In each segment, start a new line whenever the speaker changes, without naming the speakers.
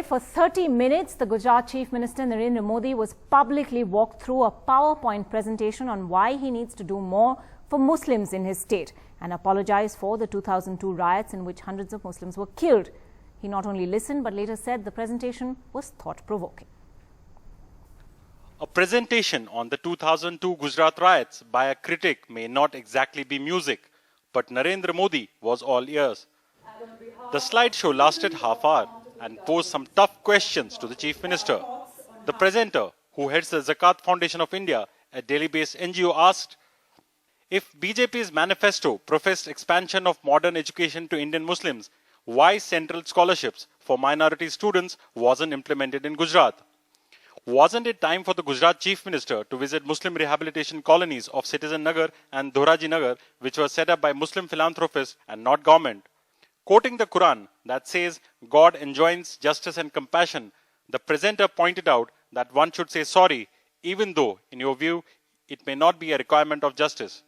For 30 minutes, the Gujarat Chief Minister Narendra Modi was publicly walked through a PowerPoint presentation on why he needs to do more for Muslims in his state and apologized for the 2002 riots in which hundreds of Muslims were killed. He not only listened but later said the presentation was thought-provoking.
A presentation on the 2002 Gujarat riots by a critic may not exactly be music, but Narendra Modi was all ears. The slideshow lasted half-hour and posed some tough questions to the Chief Minister. The presenter, who heads the Zakat Foundation of India, a Delhi-based NGO, asked, if BJP's manifesto professed expansion of modern education to Indian Muslims, why central scholarships for minority students wasn't implemented in Gujarat? Wasn't it time for the Gujarat Chief Minister to visit Muslim rehabilitation colonies of Citizen Nagar and Dhoraji Nagar, which were set up by Muslim philanthropists and not government? Quoting the Quran that says God enjoins justice and compassion, the presenter pointed out that one should say sorry, even though, in your view, it may not be a requirement of justice.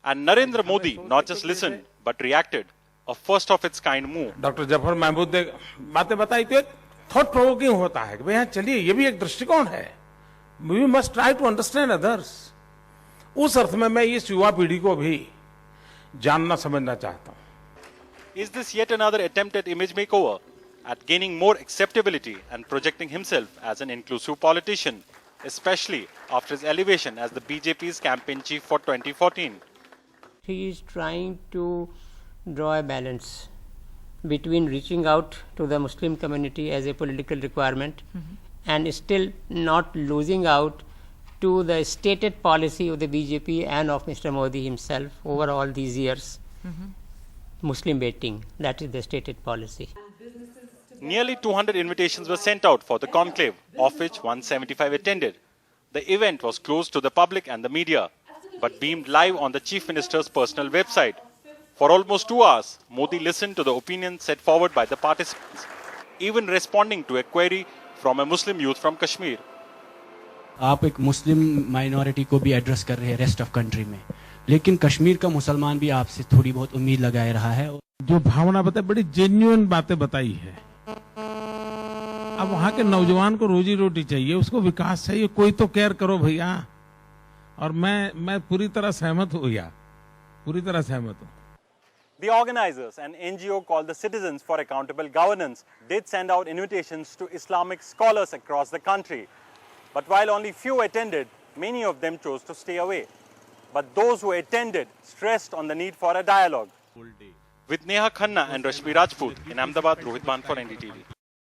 And Narendra Modi not just listened, but reacted. A first of its kind move.
Doctor Zafar Mahmood ने बातें बताई तो thought provoking होता है कि भैया चलिए ये भी एक दृष्टिकोण है. We must try to understand others. उस अर्थ में मैं इस युवा पीढ़ी को भी जानना समझना चाहता हूं.
Is this yet another attempt at image makeover, at gaining more acceptability and projecting himself as an inclusive politician, especially after his elevation as the BJP's campaign chief for 2014?
He is trying to draw a balance between reaching out to the Muslim community as a political requirement and still not losing out to the stated policy of the BJP and of Mr. Modi himself over all these years. Muslim baiting, that is the stated policy.
Nearly 200 invitations were sent out for the conclave, of which 175 attended. The event was closed to the public and the media, but beamed live on the Chief Minister's personal website. For almost 2 hours, Modi listened to the opinions set forward by the participants, even responding to a query from a Muslim youth from Kashmir.
आप एक मुस्लिम minority को भी address कर रहे हैं rest of country में, लेकिन कश्मीर का मुसलमान भी आपसे थोड़ी बहुत उम्मीद लगाए रहा है.
जो भावना बताई, बड़ी जेन्युइन बातें बताई है. अब वहां के नौजवान को रोजी रोटी चाहिए, उसको विकास चाहिए, कोई तो केयर करो भैया. और मैं पूरी तरह सहमत हूं भैया, पूरी तरह सहमत हूं.
The organizers, an NGO called the Citizens for Accountable Governance, did send out invitations to Islamic scholars across the country. But while only few attended, many of them chose to stay away. But those who attended stressed on the need for a dialogue. With Neha Khanna and Rashmi Rajput in Ahmedabad, Rohit Ban for NDTV.